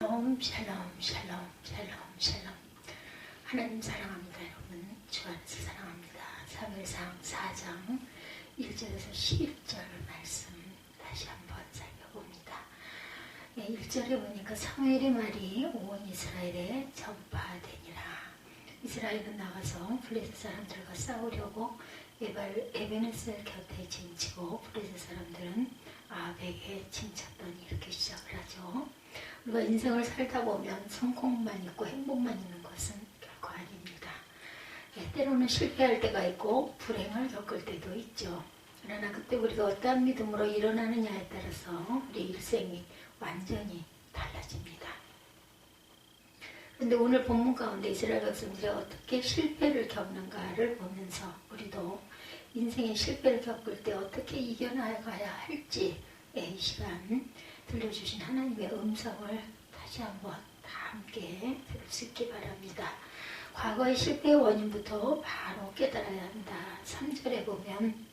샬롬 샬롬 하나님 사랑합니다. 여러분 주 안에서 사랑합니다. 사무엘상 4장 1절에서 11절 말씀 다시 한번 살펴봅니다. 1절에 보니까 사무엘의 말이 온 이스라엘에 전파되니라. 이스라엘은 나가서 블레셋 사람들과 싸우려고 에베네셀 곁에 진치고 블레셋 사람들은 아벡에 진쳤더니 이렇게 시작을 하죠. 우리가 인생을 살다 보면 성공만 있고 행복만 있는 것은 결코 아닙니다. 때로는 실패할 때가 있고 불행을 겪을 때도 있죠. 그러나 그때 우리가 어떠한 믿음으로 일어나느냐에 따라서 우리 일생이 완전히 달라집니다. 그런데 오늘 본문 가운데 이스라엘 백성들이 어떻게 실패를 겪는가를 보면서 우리도 인생의 실패를 겪을 때 어떻게 이겨나가야 할지 이 시간 들려주신 하나님의 음성을 다시 한번 다 함께 들을 수 있기 바랍니다. 과거의 실패의 원인부터 바로 깨달아야 한다. 3절에 보면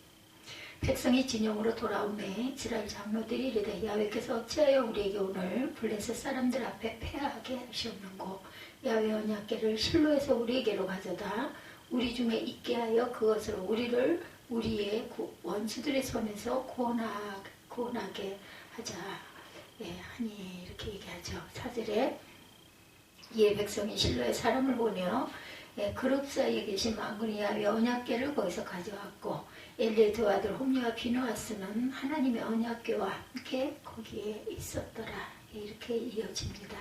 백성이 진영으로 돌아오매 이스라엘 장로들이 이르되 야훼께서 어찌하여 우리에게 오늘 블레셋 사람들 앞에 패하게 하시옵는고 야훼 언약궤를 실로에서 우리에게로 가져다 우리 중에 있게 하여 그것으로 우리를 우리의 원수들의 손에서 구원하게 하자. 하니 이렇게 얘기하죠. 4절에 이에 백성이 실로에 사람을 보내어 그룹 사이에 계신 만군의 야훼 언약궤를 거기서 가져왔고 엘리의 두 아들 홈리와 비누아스는 하나님의 언약궤와 함께 거기에 있었더라. 이렇게 이어집니다.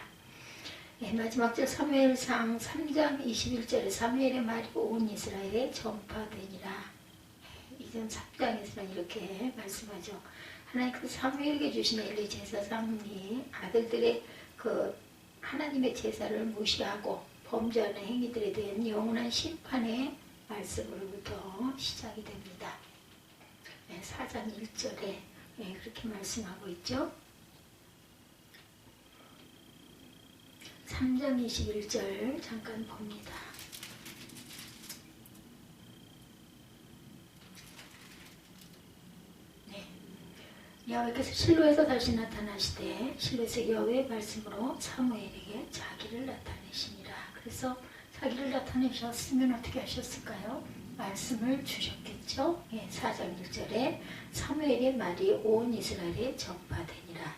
마지막 절 사무엘상 3장 21절에 사무엘의 말이 온 이스라엘에 전파되니라. 이전 3장에서는 이렇게 말씀하죠. 하나님 사무엘에게 주신 엘리 제사장이 아들들의 하나님의 제사를 무시하고 범죄하는 행위들에 대한 영원한 심판의 말씀으로부터 시작이 됩니다. 4장 1절에 그렇게 말씀하고 있죠. 3장 21절 잠깐 봅니다. 야훼께서 실로에서 다시 나타나시되 실로에서 여호와의 말씀으로 사무엘에게 자기를 나타내시니라. 그래서 자기를 나타내셨으면 어떻게 하셨을까요? 말씀을 주셨겠죠. 4장 1절에 사무엘의 말이 온 이스라엘에 전파되니라.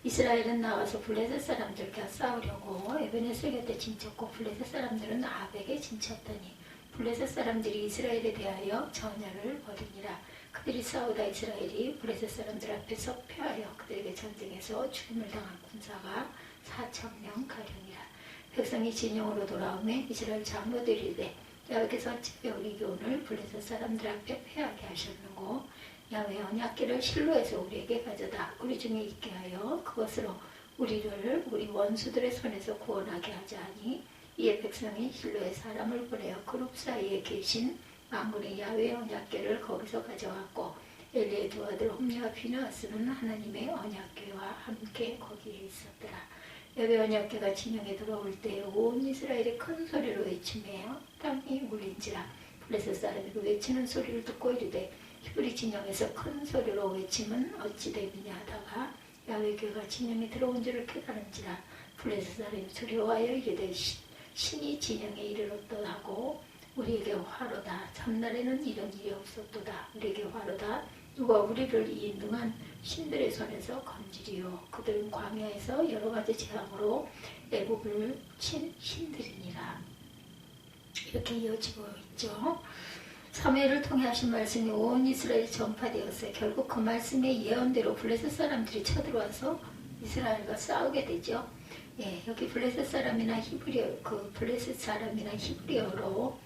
이스라엘은 나와서 블레셋 사람들과 싸우려고 에베네셀 곁에 진쳤고 블레셋 사람들은 아벡에 진쳤더니 블레셋 사람들이 이스라엘에 대하여 전열을 벌이니라. 그들이 싸우다 이스라엘이 블레셋 사람들 앞에서 패하여 그들에게 전쟁에서 죽음을 당한 군사가 4,000명 가량이라. 백성이 진영으로 돌아오매 이스라엘 장로들이 이르되 야훼께서 어찌하여 우리에게 오늘 블레셋 사람들 앞에 패하게 하셨는고 야훼 언약궤를 실로에서 우리에게 가져다 우리 중에 있게 하여 그것으로 우리를 우리 원수들의 손에서 구원하게 하자 하니 이에 백성이 실로에 사람을 보내어 그룹 사이에 계신 만군의 야훼 언약궤를 거기서 가져왔고 엘리의 두 아들 홈리와 비누아스는 하나님의 언약궤와 함께 거기에 있었더라. 야훼 언약궤가 진영에 들어올 때 온 이스라엘이 큰 소리로 외치며 땅이 울린지라. 블레셋 사람이 그 외치는 소리를 듣고 이르되 히브리 진영에서 큰 소리로 외침은 어찌 됨이냐 하다가 야훼 궤가 진영에 들어온 줄을 깨달은지라. 블레셋 사람이 두려워하여 이르되 신이 진영에 이르렀다 하고 우리에게 화로다. 전날에는 이런 일이 없었도다. 우리에게 화로다. 누가 우리를 이 능한 신들의 손에서 건지리요. 그들은 광야에서 여러 가지 재앙으로 애굽을 친 신들이니라. 이렇게 이어지고 있죠. 사무엘을 통해 하신 말씀이 온 이스라엘에 전파되었어요. 결국 그 말씀의 예언대로 블레셋 사람들이 쳐들어와서 이스라엘과 싸우게 되죠. 여기 블레셋 사람이나 블레셋 사람이나 히브리어로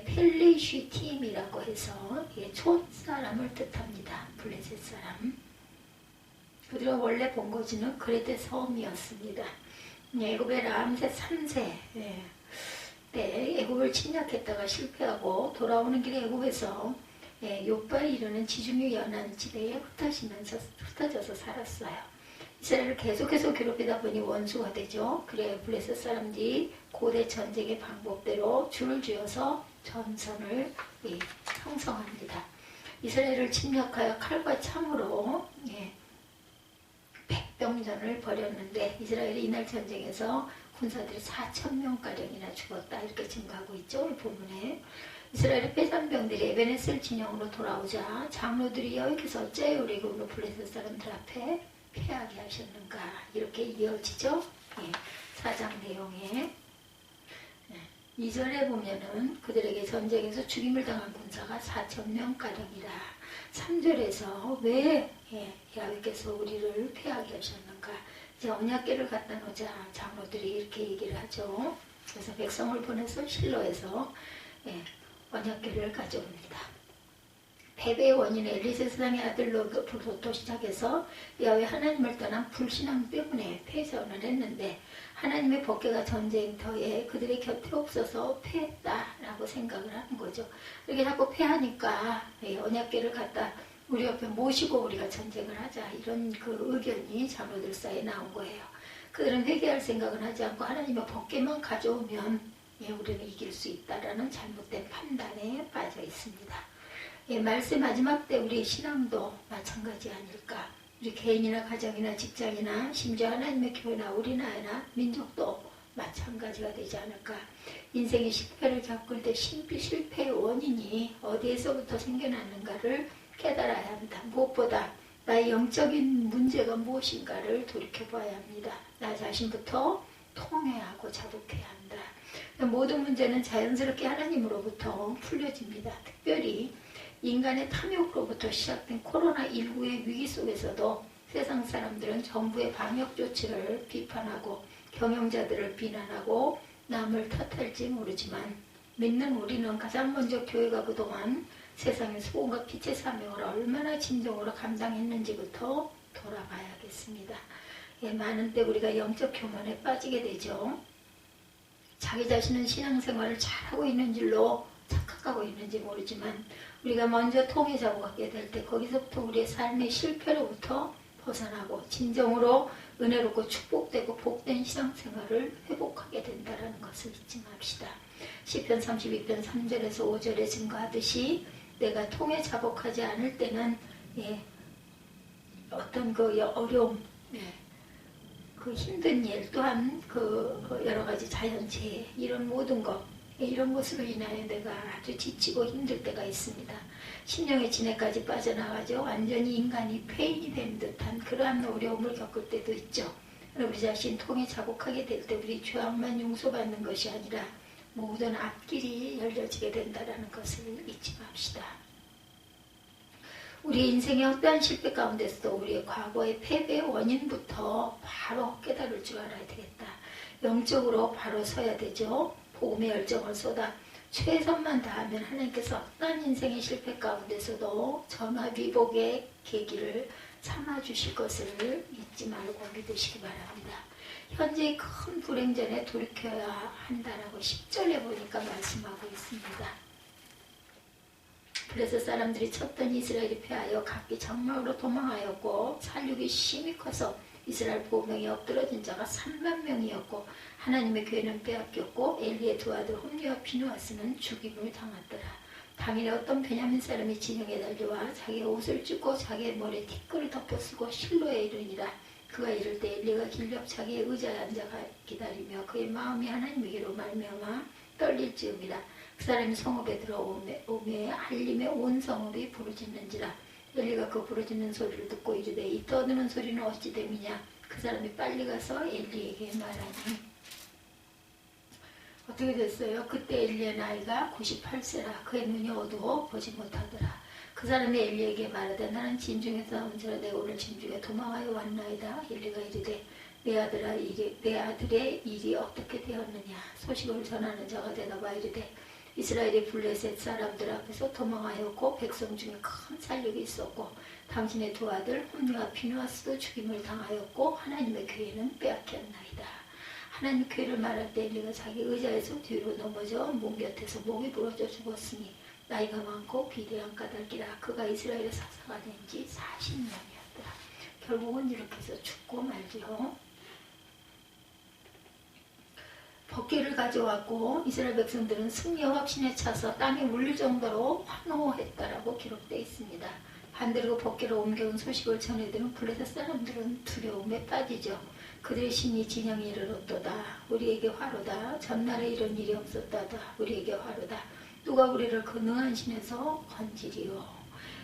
펠리쉬팀이라고 해서 촌 사람을 뜻합니다. 블레셋 사람. 그들은 원래 본거지는 그레데 섬이었습니다. 애굽의 람세 3세 때 애굽을 침략했다가 실패하고 돌아오는 길에 애굽에서 욥바에 이르는 지중해 연안 지대에 흩어져서 살았어요. 이스라엘을 계속해서 괴롭히다 보니 원수가 되죠. 그래 블레셋 사람들이 고대 전쟁의 방법대로 줄을 쥐어서 전선을 형성합니다. 이스라엘을 침략하여 칼과 창으로 백병전을 벌였는데 이스라엘이 이날 전쟁에서 군사들이 4,000명가량이나 죽었다 이렇게 증가하고 있죠. 오늘 본문에 이스라엘의 빼산병들이 에베네셀 진영으로 돌아오자 장로들이 여기서 어째 우리 그 블레셋 사람들 앞에 패하게 하셨는가 이렇게 이어지죠. 예, 4장 내용에 2절에 보면은 그들에게 전쟁에서 죽임을 당한 군사가 4,000명가량이라 3절에서 왜 야훼께서 우리를 패하게 하셨는가 이제 언약궤를 갖다 놓자 장로들이 이렇게 얘기를 하죠. 그래서 백성을 보내서 실로에서 언약궤를 가져옵니다. 패배의 원인 엘리세 사장의 아들로부터 시작해서 야훼 하나님을 떠난 불신앙 때문에 패전을 했는데 하나님의 법궤가 전쟁터에 그들의 곁에 없어서 패했다라고 생각을 하는 거죠. 이렇게 자꾸 패하니까 언약궤를 갖다 우리 옆에 모시고 우리가 전쟁을 하자 이런 그 의견이 장로들 사이에 나온 거예요. 그들은 회개할 생각은 하지 않고 하나님의 법궤만 가져오면 우리는 이길 수 있다라는 잘못된 판단에 빠져 있습니다. 말씀 마지막 때 우리의 신앙도 마찬가지 아닐까. 우리 개인이나 가정이나 직장이나 심지어 하나님의 교회나 우리나라나 민족도 마찬가지가 되지 않을까. 인생의 실패를 겪을 때 실패의 원인이 어디에서부터 생겨났는가를 깨달아야 합니다. 무엇보다 나의 영적인 문제가 무엇인가를 돌이켜봐야 합니다. 나 자신부터 통회하고 자복해야 한다. 모든 문제는 자연스럽게 하나님으로부터 풀려집니다. 특별히 인간의 탐욕으로부터 시작된 코로나19의 위기 속에서도 세상 사람들은 정부의 방역 조치를 비판하고 경영자들을 비난하고 남을 탓할지 모르지만 믿는 우리는 가장 먼저 교회가 그동안 세상의 소원과 빛의 사명을 얼마나 진정으로 감당했는지부터 돌아봐야겠습니다. 많은 때 우리가 영적 교만에 빠지게 되죠. 자기 자신은 신앙생활을 잘하고 있는 줄로 착각하고 있는지 모르지만 우리가 먼저 통해 잡아가게 될 때 거기서부터 우리의 삶의 실패로부터 벗어나고 진정으로 은혜롭고 축복되고 복된 신앙생활을 회복하게 된다는 것을 잊지 맙시다. 시편 32편 3절에서 5절에 증거하듯이 내가 통해 자복하지 않을 때는 어떤 그 어려움, 그 힘든 일 또한 그 여러 가지 자연재해 이런 모든 것 이런 것으로 인하여 내가 아주 지치고 힘들 때가 있습니다. 심령의 진해까지 빠져나가죠. 완전히 인간이 폐인이 된 듯한 그러한 어려움을 겪을 때도 있죠. 우리 자신 통해 자복하게 될 때 우리 죄악만 용서받는 것이 아니라 모든 앞길이 열려지게 된다는 것을 잊지 맙시다. 우리 인생의 어떠한 실패 가운데서도 우리의 과거의 패배의 원인부터 바로 깨달을 줄 알아야 되겠다. 영적으로 바로 서야 되죠. 복음의 열정을 쏟아 최선만 다하면 하나님께서 어떤 인생의 실패 가운데서도 전화위복의 계기를 삼아주실 것을 잊지 말고 믿으시기 바랍니다. 현재의 큰 불행 전에 돌이켜야 한다라고 10절에 보니까 말씀하고 있습니다. 그래서 사람들이 쳤던 이스라엘이 패하여 각기 장막으로 도망하였고 살육이 심히 커서 이스라엘 보명이 엎드러진 자가 3만 명이었고 하나님의 교회는 빼앗겼고 엘리의 두 아들 홈리와 비누아스는 죽임을 당했더라. 당일에 어떤 베냐민 사람이 진영에 달려와 자기의 옷을 찢고 자기의 머리에 티끌을 덮어 쓰고 실로에 이르니라. 그가 이를 때 엘리가 길렵 자기의 의자에 앉아 기다리며 그의 마음이 하나님에게로 말미암아 떨릴지음이라. 그 사람이 성읍에 들어오매 한림의 온 성읍이 부르짖는지라. 엘리가 그 부르짖는 소리를 듣고 이르되 이 떠드는 소리는 어찌 됨이냐. 그 사람이 빨리 가서 엘리에게 말하니 어떻게 됐어요? 그때 엘리의 나이가 98세라. 그의 눈이 어두워 보지 못하더라. 그 사람이 엘리에게 말하되 나는 진중에서 나온 자라 내가 오늘 진중에 도망하여 왔나이다. 엘리가 이르되 내 아들의 일이 어떻게 되었느냐. 소식을 전하는 자가 대답하여 이르되 이스라엘의 블레셋 사람들 앞에서 도망하였고 백성 중에 큰 살육이 있었고 당신의 두 아들 홈리와 비누아스도 죽임을 당하였고 하나님의 교회는 빼앗겼나이다. 하나님의 교회를 말할 때 엘리가 자기 의자에서 뒤로 넘어져 몸 곁에서 목이 부러져 죽었으니 나이가 많고 비대한 까닭이라. 그가 이스라엘의 사사가 된 지 40년이었더라. 결국은 이렇게 해서 죽고 말지요. 법궤를 가져왔고 이스라엘 백성들은 승리와 확신에 차서 땅에 물릴 정도로 환호했다라고 기록되어 있습니다. 반대로 법궤로 옮겨온 소식을 전해들은 블레셋 사람들은 두려움에 빠지죠. 그들의 심히 진영이 이르렀도다. 우리에게 화로다. 전날에 이런 일이 없었다다. 우리에게 화로다. 누가 우리를 그 능한 신에서 건지리요.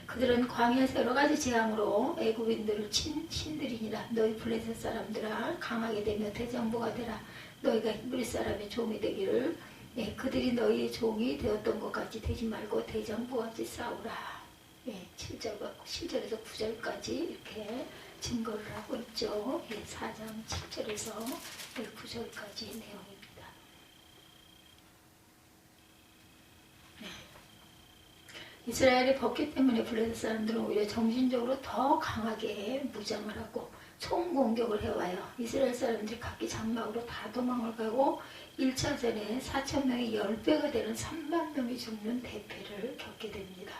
그들은 광야에서 여러 가지 재앙으로 애굽인들을 친 신들이니라. 너희 블레셋 사람들아 강하게 되며 대장부가 되라. 너희가 히브리 사람의 종이 되기를 그들이 너희의 종이 되었던 것 같이 되지 말고 대장부같이 싸우라. 7절에서 9절까지 이렇게 증거를 하고 있죠. 4장 7절에서 9절까지 내용입니다. 이스라엘의 법궤 때문에 블레셋 사람들은 오히려 정신적으로 더 강하게 무장을 하고 총공격을 해와요. 이스라엘 사람들이 각기 장막으로 다 도망을 가고 1차전에 4,000명이 10배가 되는 3만 명이 죽는 대패를 겪게 됩니다.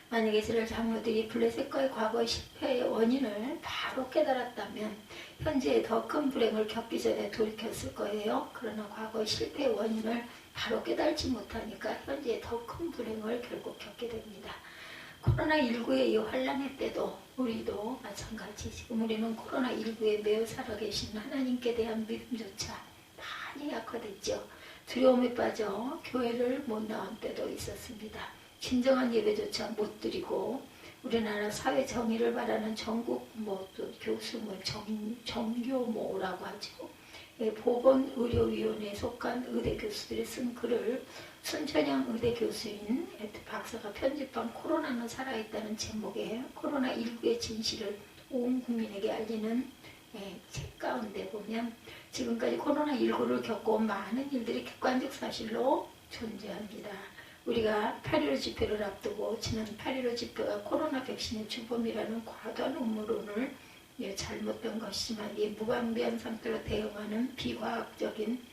만약에 이스라엘 장로들이 블레셋과의 과거의 실패의 원인을 바로 깨달았다면 현재의 더 큰 불행을 겪기 전에 돌이켰을 거예요. 그러나 과거의 실패의 원인을 바로 깨달지 못하니까 현재의 더 큰 불행을 결국 겪게 됩니다. 코로나19의 이 환란의 때도 우리도 마찬가지. 지금 우리는 코로나19에 매우 살아계신 하나님께 대한 믿음조차 많이 약화됐죠. 두려움에 빠져 교회를 못 나온 때도 있었습니다. 진정한 예배조차 못 드리고 우리나라 사회 정의를 바라는 전국 교수 정교모라고 하죠. 보건의료위원회에 속한 의대 교수들이 쓴 글을 순천향 의대 교수인 박사가 편집한 코로나는 살아있다는 제목의 코로나19의 진실을 온 국민에게 알리는 책 가운데 보면 지금까지 코로나19를 겪어온 많은 일들이 객관적 사실로 존재합니다. 우리가 8.15 집회를 앞두고 지난 8.15 집회가 코로나 백신의 주범이라는 과도한 음모론을 잘못된 것이지만 이 무방비한 상태로 대응하는 비과학적인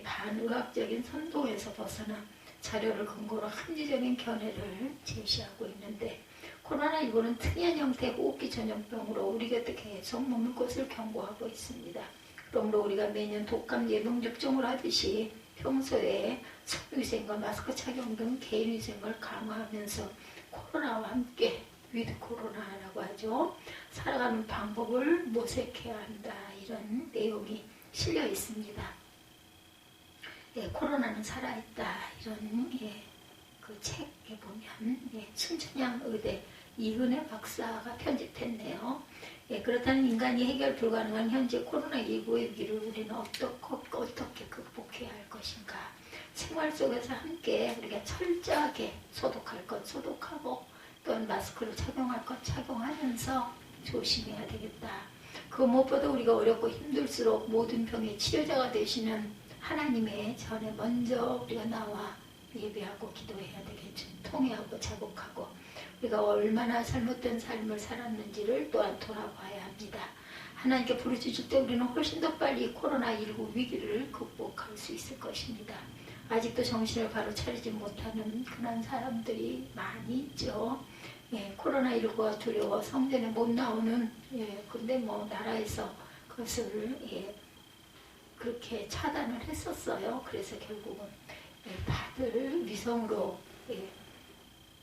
반의학적인 선동에서 벗어나 자료를 근거로 합리적인 견해를 제시하고 있는데 코로나19는 특이한 형태의 호흡기 전염병으로 우리 곁에 계속 머물 것을 경고하고 있습니다. 그러므로 우리가 매년 독감 예방 접종을 하듯이 평소에 손위생과 마스크 착용 등 개인위생을 강화하면서 코로나와 함께 위드 코로나라고 하죠. 살아가는 방법을 모색해야 한다. 이런 내용이 실려 있습니다. 코로나는 살아있다. 이런 그 책에 보면 순천향 의대 이은혜 박사가 편집했네요. 그렇다면 인간이 해결 불가능한 현재 코로나19 위기를 우리는 어떻게 극복해야 할 것인가. 생활 속에서 함께 우리가 철저하게 소독할 것 소독하고 또한 마스크를 착용할 것 착용하면서 조심해야 되겠다. 그 무엇보다 우리가 어렵고 힘들수록 모든 병의 치료자가 되시는 하나님의 전에 먼저 우리가 나와 예배하고 기도해야 되겠죠. 통회하고 자복하고 우리가 얼마나 잘못된 삶을 살았는지를 또한 돌아봐야 합니다. 하나님께 부르짖을 때 우리는 훨씬 더 빨리 코로나19 위기를 극복할 수 있을 것입니다. 아직도 정신을 바로 차리지 못하는 그런 사람들이 많이 있죠. 코로나19가 두려워 성전에 못 나오는 근데 나라에서 그것을 그렇게 차단을 했었어요. 그래서 결국은 다들 위성으로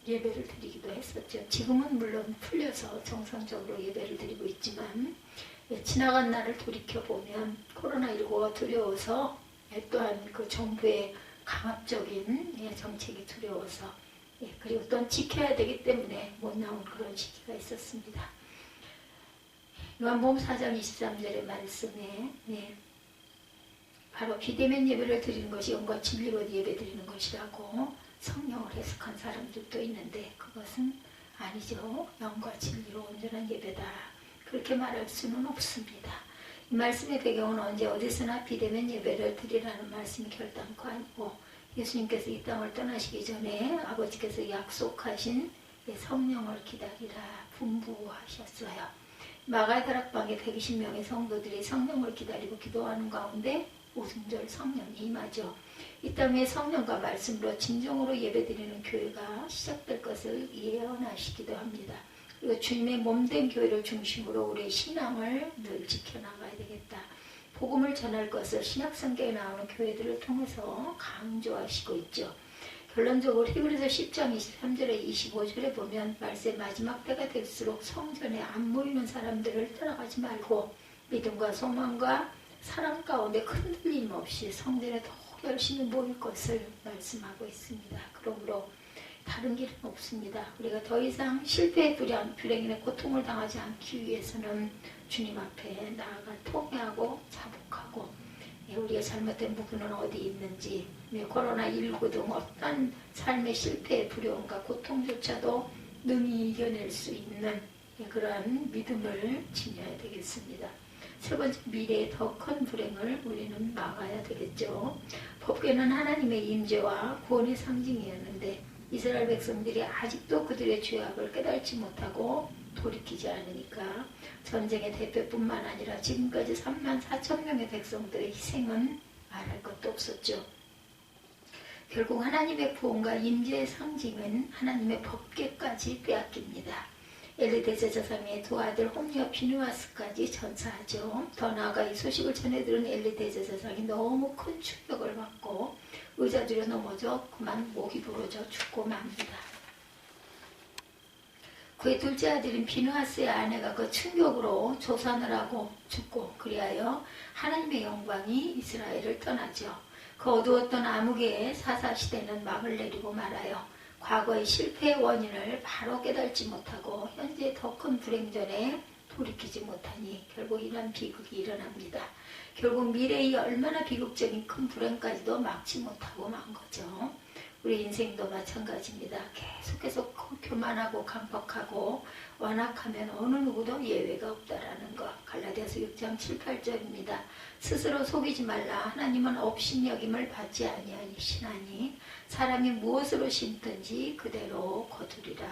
예배를 드리기도 했었죠. 지금은 물론 풀려서 정상적으로 예배를 드리고 있지만 지나간 날을 돌이켜보면 코로나19가 두려워서 또한 그 정부의 강압적인 정책이 두려워서 그리고 또한 지켜야 되기 때문에 못 나온 그런 시기가 있었습니다. 요한복음 4장 23절의 말씀에 바로 비대면 예배를 드리는 것이 영과 진리로 예배 드리는 것이라고 성경을 해석한 사람들도 있는데 그것은 아니죠. 영과 진리로 온전한 예배다. 그렇게 말할 수는 없습니다. 이 말씀의 배경은 언제 어디서나 비대면 예배를 드리라는 말씀이 결단코 아니고 예수님께서 이 땅을 떠나시기 전에 아버지께서 약속하신 성령을 기다리라 분부하셨어요. 마가의 다락방에 120명의 성도들이 성령을 기다리고 기도하는 가운데 오순절 성령이 임하죠. 이 땅에 성령과 말씀으로 진정으로 예배드리는 교회가 시작될 것을 예언하시기도 합니다. 그리고 주님의 몸된 교회를 중심으로 우리의 신앙을 늘 지켜나가야 되겠다. 복음을 전할 것을 신약성경에 나오는 교회들을 통해서 강조하시고 있죠. 결론적으로 히브리서 10장 23절에 25절에 보면 말세 마지막 때가 될수록 성전에 안 모이는 사람들을 따라가지 말고 믿음과 소망과 사랑 가운데 흔들림 없이 성전에 더 열심히 모일 것을 말씀하고 있습니다. 그러므로 다른 길은 없습니다. 우리가 더 이상 실패의 불행인의 고통을 당하지 않기 위해서는 주님 앞에 나아가 통회하고 자복하고 우리가 잘못된 부분은 어디 있는지 코로나19 등 어떤 삶의 실패의 두려움과 고통조차도 능히 이겨낼 수 있는 그러한 믿음을 지녀야 되겠습니다. 세 번째, 미래의 더 큰 불행을 우리는 막아야 되겠죠. 법궤는 하나님의 임재와 구원의 상징이었는데 이스라엘 백성들이 아직도 그들의 죄악을 깨닫지 못하고 돌이키지 않으니까 전쟁의 대표뿐만 아니라 지금까지 34,000명의 백성들의 희생은 말할 것도 없었죠. 결국 하나님의 구원과 임재의 상징은 하나님의 법궤까지 빼앗깁니다. 엘리 대제사장의 두 아들 홈리와 비누아스까지 전사하죠. 더 나아가 이 소식을 전해들은 엘리 대제사장이 너무 큰 충격을 받고 의자들에 넘어져 그만 목이 부러져 죽고 맙니다. 그의 둘째 아들인 비누아스의 아내가 그 충격으로 조산을 하고 죽고 그리하여 하나님의 영광이 이스라엘을 떠나죠. 그 어두웠던 암흑의 사사시대는 막을 내리고 말아요. 과거의 실패의 원인을 바로 깨닫지 못하고 현재 더 큰 불행전에 돌이키지 못하니 결국 이런 비극이 일어납니다. 결국 미래의 얼마나 비극적인 큰 불행까지도 막지 못하고 만 거죠. 우리 인생도 마찬가지입니다. 계속해서 교만하고 강박하고 완악하면 어느 누구도 예외가 없다라는 것. 갈라디아서 6장 7, 8절입니다. 스스로 속이지 말라. 하나님은 업신여김을 받지 아니하시나니 사람이 무엇으로 심든지 그대로 거두리라.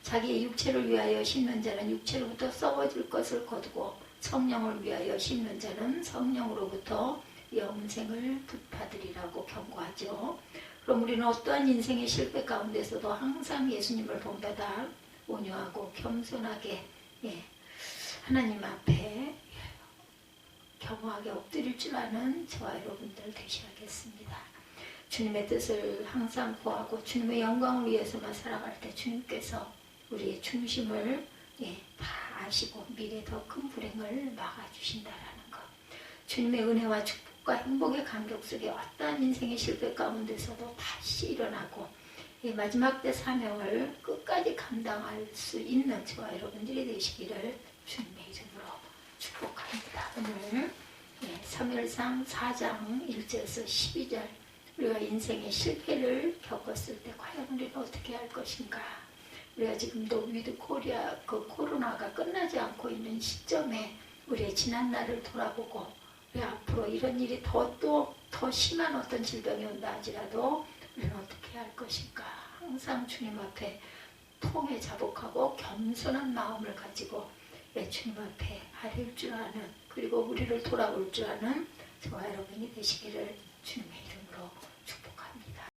자기의 육체를 위하여 심는 자는 육체로부터 썩어질 것을 거두고 성령을 위하여 심는 자는 성령으로부터 영생을 받으리라고 경고하죠. 그럼 우리는 어떠한 인생의 실패 가운데서도 항상 예수님을 본받아 온유하고 겸손하게 하나님 앞에 겸허하게 엎드릴 줄 아는 저와 여러분들 되셔야겠습니다. 주님의 뜻을 항상 구하고 주님의 영광을 위해서만 살아갈 때 주님께서 우리의 중심을 다 아시고 미래 더 큰 불행을 막아주신다라는 것. 주님의 은혜와 축복과 행복의 감격 속에 어떠한 인생의 실패 가운데서도 다시 일어나고 마지막 때 사명을 끝까지 감당할 수 있는 저와 여러분들이 되시기를 주님의 이름으로 축복합니다. 오늘 사무엘상 4장 1절에서 12절 우리가 인생의 실패를 겪었을 때 과연 우리는 어떻게 할 것인가. 우리가 지금도 위드 코리아 코로나가 끝나지 않고 있는 시점에 우리의 지난 날을 돌아보고 우리 앞으로 이런 일이 더 심한 어떤 질병이 온다 하지라도 우리는 어떻게 할 것인가. 항상 주님 앞에 통에 자복하고 겸손한 마음을 가지고 주님 앞에 아뢰일 줄 아는 그리고 우리를 돌아볼 줄 아는 저와 여러분이 되시기를 주님의 이름으로 축복합니다.